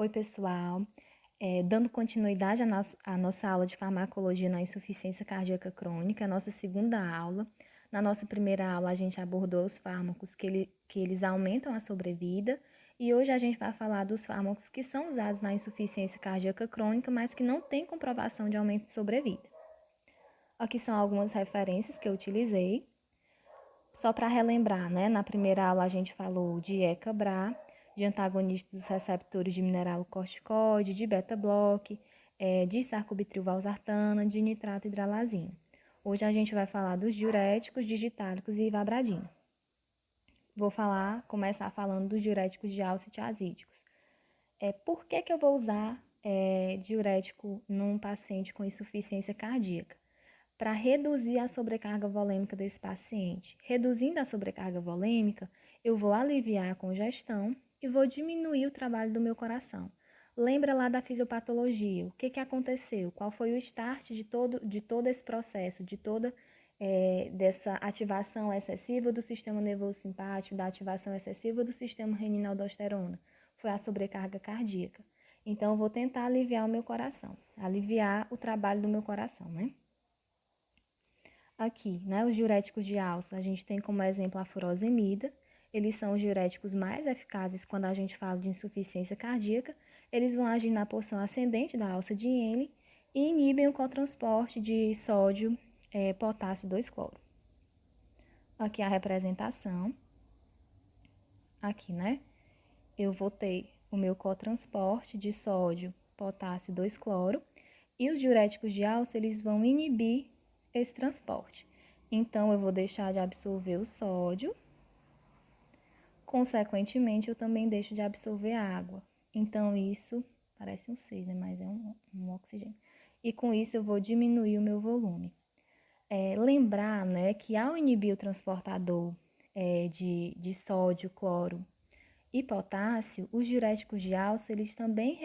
Oi, pessoal. Dando continuidade à nossa aula de farmacologia na insuficiência cardíaca crônica, a nossa segunda aula. Na nossa primeira aula, a gente abordou os fármacos que eles aumentam a sobrevida, e hoje a gente vai falar dos fármacos que são usados na insuficiência cardíaca crônica, mas que não têm comprovação de aumento de sobrevida. Aqui são algumas referências que eu utilizei. Só para relembrar, né? Na primeira aula a gente falou de Ecabra, de antagonista dos receptores de mineralocorticoide, de beta-bloque, de sarcobitril valsartana, de nitrato hidralazina. Hoje a gente vai falar dos diuréticos, digitálicos e ivabradina. Vou começar falando dos diuréticos de álcido tiazídicos. Por que eu vou usar diurético num paciente com insuficiência cardíaca? Para reduzir a sobrecarga volêmica desse paciente. Reduzindo a sobrecarga volêmica, eu vou aliviar a congestão e vou diminuir o trabalho do meu coração. Lembra lá da fisiopatologia, o que aconteceu? Qual foi o start de todo esse processo, dessa ativação excessiva do sistema nervoso simpático, da ativação excessiva do sistema renina-aldosterona? Foi a sobrecarga cardíaca. Então, eu vou tentar aliviar o meu coração, aliviar o trabalho do meu coração, né? Aqui, né, os diuréticos de alça, a gente tem como exemplo a furosemida. Eles são os diuréticos mais eficazes quando a gente fala de insuficiência cardíaca. Eles vão agir na porção ascendente da alça de Henle e inibem o cotransporte de sódio, potássio 2-cloro. Aqui a representação. Aqui, né, eu vou ter o meu cotransporte de sódio, potássio 2-cloro. E os diuréticos de alça, eles vão inibir esse transporte. Então, eu vou deixar de absorver o sódio. Consequentemente, eu também deixo de absorver a água. Então, isso parece um 6, né? Mas é um oxigênio. E com isso, eu vou diminuir o meu volume. Lembrar, né, que ao inibir o transportador de sódio, cloro e potássio, os diuréticos de alça, eles também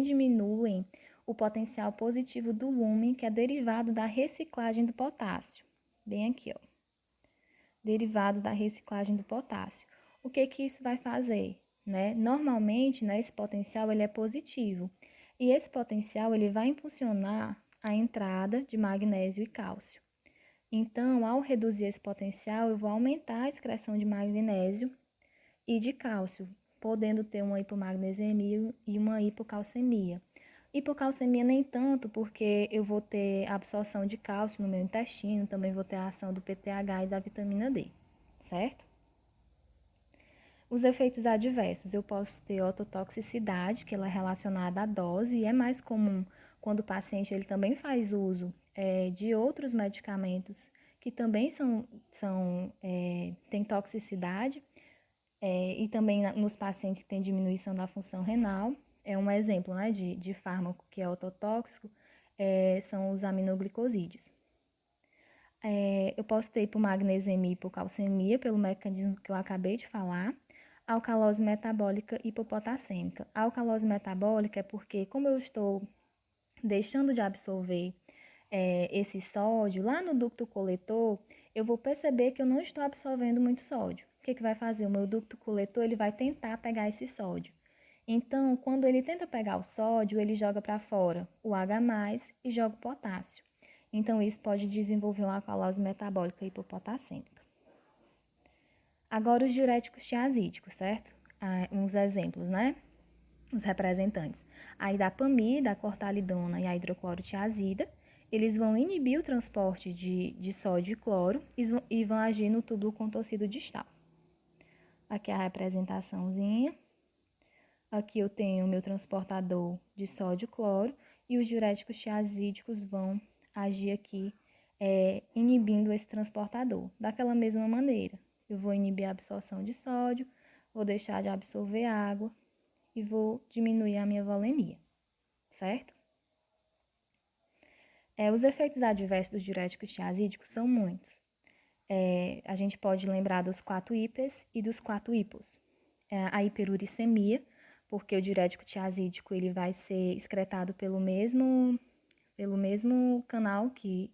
diminuem o potencial positivo do lumen, que é derivado da reciclagem do potássio. Bem aqui, ó. Derivado da reciclagem do potássio. O que isso vai fazer? Né? Normalmente, né, esse potencial ele é positivo. E esse potencial ele vai impulsionar a entrada de magnésio e cálcio. Então, ao reduzir esse potencial, eu vou aumentar a excreção de magnésio e de cálcio, podendo ter uma hipomagnesemia e uma hipocalcemia. Hipocalcemia nem tanto, porque eu vou ter absorção de cálcio no meu intestino, também vou ter a ação do PTH e da vitamina D, certo? Os efeitos adversos, eu posso ter ototoxicidade, que ela é relacionada à dose, e é mais comum quando o paciente ele também faz uso de outros medicamentos que também têm toxicidade, e também nos pacientes que têm diminuição da função renal. Um exemplo, né, de fármaco que é ototóxico, são os aminoglicosídeos. Eu posso ter hipomagnesemia e hipocalcemia pelo mecanismo que eu acabei de falar. Alcalose metabólica hipopotassêmica. A alcalose metabólica é porque, como eu estou deixando de absorver esse sódio lá no ducto coletor, eu vou perceber que eu não estou absorvendo muito sódio. O que vai fazer? O meu ducto coletor ele vai tentar pegar esse sódio. Então, quando ele tenta pegar o sódio, ele joga para fora o H+, e joga o potássio. Então, isso pode desenvolver uma alcalose metabólica hipopotassêmica. Agora, os diuréticos tiazídicos, certo? Uns exemplos, né? Os representantes. A idapamida, a cortalidona e a hidroclorotiazida, eles vão inibir o transporte de sódio e cloro e vão agir no túbulo contorcido distal. Aqui a representaçãozinha. Aqui eu tenho o meu transportador de sódio e cloro e os diuréticos tiazídicos vão agir aqui inibindo esse transportador. Daquela mesma maneira, eu vou inibir a absorção de sódio, vou deixar de absorver água e vou diminuir a minha volemia, certo? Os efeitos adversos dos diuréticos tiazídicos são muitos. A gente pode lembrar dos 4 hipers e dos 4 hipos. A hiperuricemia, porque o diurético tiazídico ele vai ser excretado pelo mesmo canal que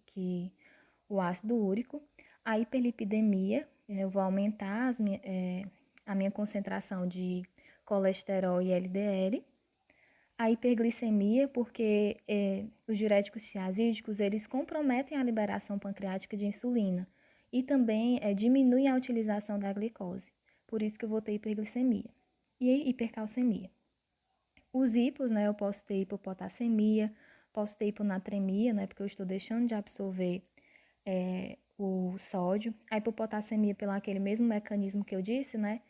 o ácido úrico. A hiperlipidemia, eu vou aumentar a minha concentração de colesterol e LDL. A hiperglicemia, porque os diuréticos tiazídicos, eles comprometem a liberação pancreática de insulina e também diminuem a utilização da glicose. Por isso que eu vou ter hiperglicemia e hipercalcemia. Os hipos, né, eu posso ter hipopotassemia, posso ter hiponatremia, né, porque eu estou deixando de absorver o sódio. A hipopotassemia pelo aquele mesmo mecanismo que eu disse, né,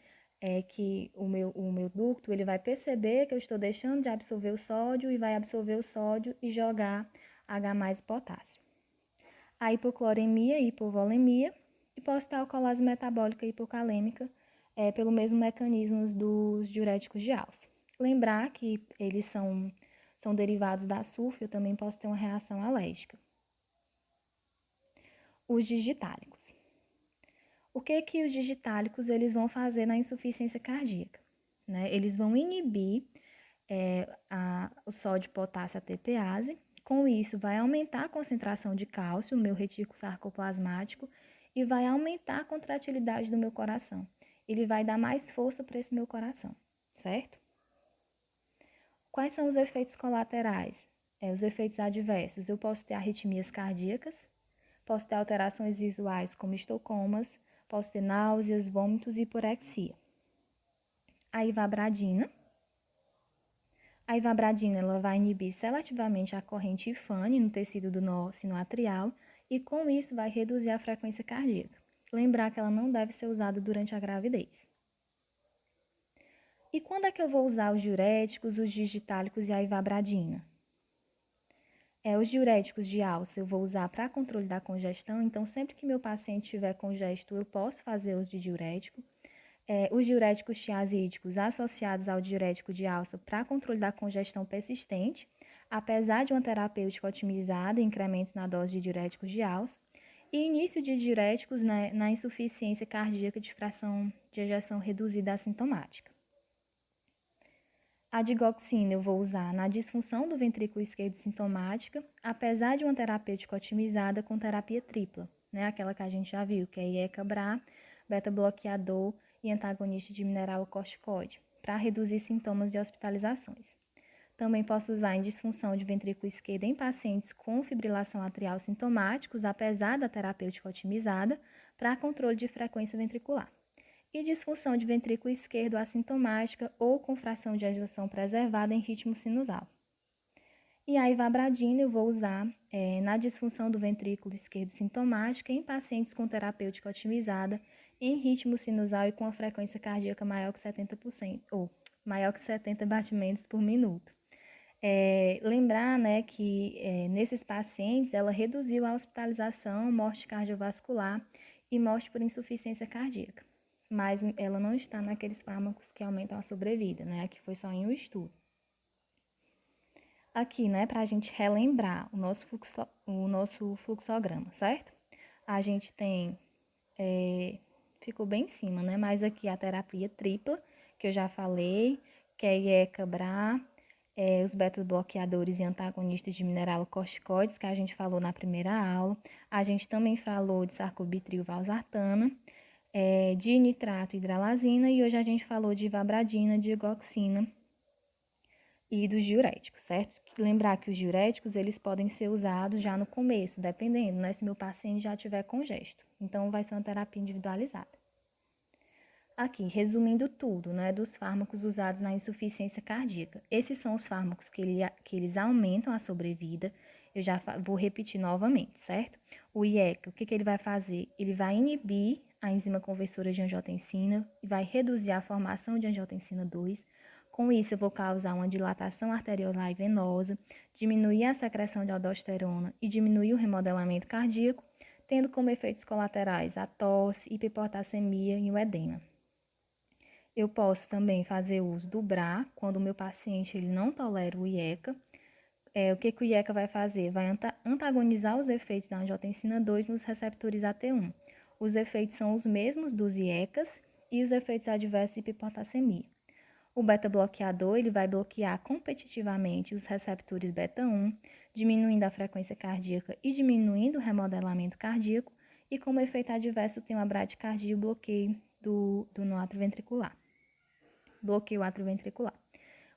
é que o meu ducto ele vai perceber que eu estou deixando de absorver o sódio e vai absorver o sódio e jogar H mais potássio. A hipocloremia e hipovolemia e posso ter a alcoolase metabólica e hipocalêmica pelo mesmo mecanismo dos diuréticos de alça. Lembrar que eles são derivados da sulfa, eu também posso ter uma reação alérgica. Os digitálicos. O que os digitálicos eles vão fazer na insuficiência cardíaca? Né? Eles vão inibir o sódio potássio ATPase. Com isso, vai aumentar a concentração de cálcio no meu retículo sarcoplasmático e vai aumentar a contratilidade do meu coração. Ele vai dar mais força para esse meu coração, certo? Quais são os efeitos colaterais? Os efeitos adversos. Eu posso ter arritmias cardíacas, posso ter alterações visuais como estocomas, posso ter náuseas, vômitos e hiporexia. A ivabradina. A ivabradina ela vai inibir seletivamente a corrente IFANE no tecido do nó sinoatrial e com isso vai reduzir a frequência cardíaca. Lembrar que ela não deve ser usada durante a gravidez. E quando é que eu vou usar os diuréticos, os digitálicos e a ivabradina? Os diuréticos de alça eu vou usar para controle da congestão, então sempre que meu paciente estiver congesto eu posso fazer uso de diurético. Os diuréticos tiazídicos associados ao diurético de alça para controle da congestão persistente, apesar de uma terapêutica otimizada e incrementos na dose de diuréticos de alça, e início de diuréticos na insuficiência cardíaca de fração de ejeção reduzida assintomática. A digoxina eu vou usar na disfunção do ventrículo esquerdo sintomática, apesar de uma terapêutica otimizada com terapia tripla, né? Aquela que a gente já viu, que é IECA-BRA, beta-bloqueador e antagonista de mineralocorticoide, para reduzir sintomas e hospitalizações. Também posso usar em disfunção de ventrículo esquerdo em pacientes com fibrilação atrial sintomáticos, apesar da terapêutica otimizada, para controle de frequência ventricular. E disfunção de ventrículo esquerdo assintomática ou com fração de ejeção preservada em ritmo sinusal. E a ivabradina eu vou usar na disfunção do ventrículo esquerdo sintomática em pacientes com terapêutica otimizada em ritmo sinusal e com a frequência cardíaca maior que 70%, ou maior que 70 batimentos por minuto. Lembrar, né, que nesses pacientes ela reduziu a hospitalização, morte cardiovascular e morte por insuficiência cardíaca. Mas ela não está naqueles fármacos que aumentam a sobrevida, né? Aqui foi só em um estudo. Aqui, né, para a gente relembrar o nosso fluxograma, certo? A gente tem, ficou bem em cima, né? Mas aqui a terapia tripla, que eu já falei, que é IECA-BRA, os beta-bloqueadores e antagonistas de mineralocorticoides, que a gente falou na primeira aula. A gente também falou de sarcobitril valsartana, de nitrato e hidralazina, e hoje a gente falou de ivabradina, digoxina e dos diuréticos, certo? Lembrar que os diuréticos, eles podem ser usados já no começo, dependendo, né? Se meu paciente já tiver congesto. Então, vai ser uma terapia individualizada. Aqui, resumindo tudo, né, dos fármacos usados na insuficiência cardíaca. Esses são os fármacos que eles aumentam a sobrevida. Eu já vou repetir novamente, certo? O IECA, o que ele vai fazer? Ele vai inibir a enzima conversora de angiotensina e vai reduzir a formação de angiotensina 2. Com isso, eu vou causar uma dilatação arteriolar e venosa, diminuir a secreção de aldosterona e diminuir o remodelamento cardíaco, tendo como efeitos colaterais a tosse, hiperpotassemia e o edema. Eu posso também fazer uso do BRA, quando o meu paciente ele não tolera o IECA. O que o IECA vai fazer? Vai antagonizar os efeitos da angiotensina 2 nos receptores AT1. Os efeitos são os mesmos dos IECAs e os efeitos adversos de hiperpotassemia. O beta-bloqueador ele vai bloquear competitivamente os receptores beta-1, diminuindo a frequência cardíaca e diminuindo o remodelamento cardíaco, e como efeito adverso tem uma bradicardia e o bloqueio do nó atrioventricular. bloqueio atrioventricular.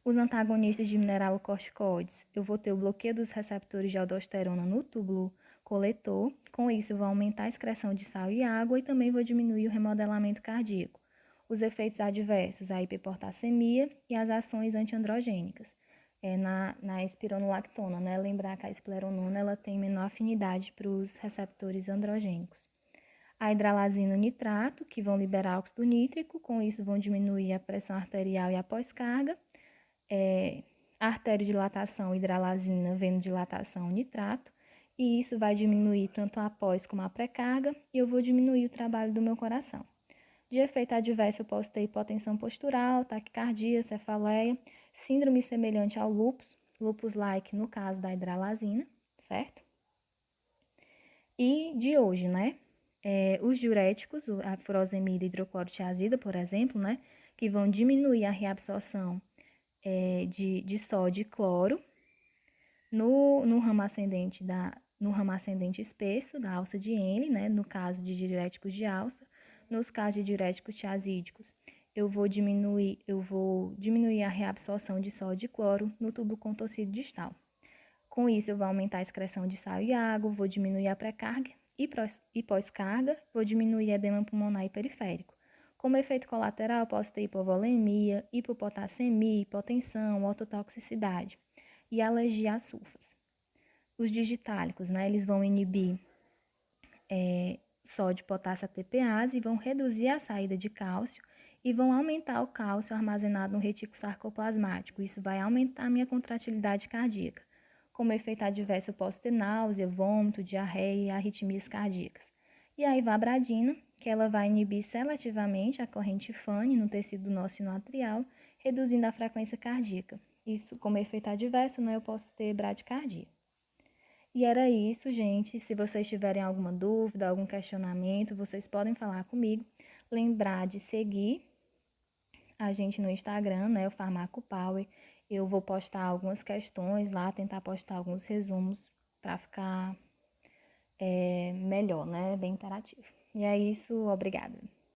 Os antagonistas de mineralocorticoides, eu vou ter o bloqueio dos receptores de aldosterona no túbulo coletor. Com isso, eu vou aumentar a excreção de sal e água e também vou diminuir o remodelamento cardíaco. Os efeitos adversos, a hiperportacemia e as ações antiandrogênicas. Na espironolactona, né? Lembrar que a espleronona ela tem menor afinidade para os receptores androgênicos. A hidralazina nitrato, que vão liberar óxido nítrico, com isso vão diminuir a pressão arterial e a pós-carga. Arteriodilatação, hidralazina, venodilatação, nitrato. E isso vai diminuir tanto a pós como a pré-carga e eu vou diminuir o trabalho do meu coração. De efeito adverso, eu posso ter hipotensão postural, taquicardia, cefaleia, síndrome semelhante ao lúpus, lupus-like no caso da hidralazina, certo? E de hoje, né? Os diuréticos, a furosemida e hidroclorotiazida, por exemplo, né? Que vão diminuir a reabsorção de sódio e cloro no ramo ascendente espesso da alça de N, né? No caso de diuréticos de alça. Nos casos de diuréticos tiazídicos, eu vou diminuir a reabsorção de sódio e cloro no tubo contorcido distal. Com isso, eu vou aumentar a excreção de sal e água, vou diminuir a pré-carga e pós-carga, vou diminuir edema pulmonar e periférico. Como efeito colateral, eu posso ter hipovolemia, hipopotassemia, hipotensão, ototoxicidade e alergia a sulfas. Os digitálicos, né, eles vão inibir sódio, potássio, ATPase e vão reduzir a saída de cálcio e vão aumentar o cálcio armazenado no retículo sarcoplasmático. Isso vai aumentar a minha contratilidade cardíaca. Como efeito adverso, eu posso ter náusea, vômito, diarreia e arritmias cardíacas. E a ivabradina, que ela vai inibir seletivamente a corrente FANE no tecido do nosso sino atrial, reduzindo a frequência cardíaca. Isso, como efeito adverso, né, eu posso ter bradicardia. E era isso, gente. Se vocês tiverem alguma dúvida, algum questionamento, vocês podem falar comigo. Lembrar de seguir a gente no Instagram, né, o Farmaco Power. Eu vou postar algumas questões lá, tentar postar alguns resumos para ficar melhor, né, bem interativo. E é isso, obrigada.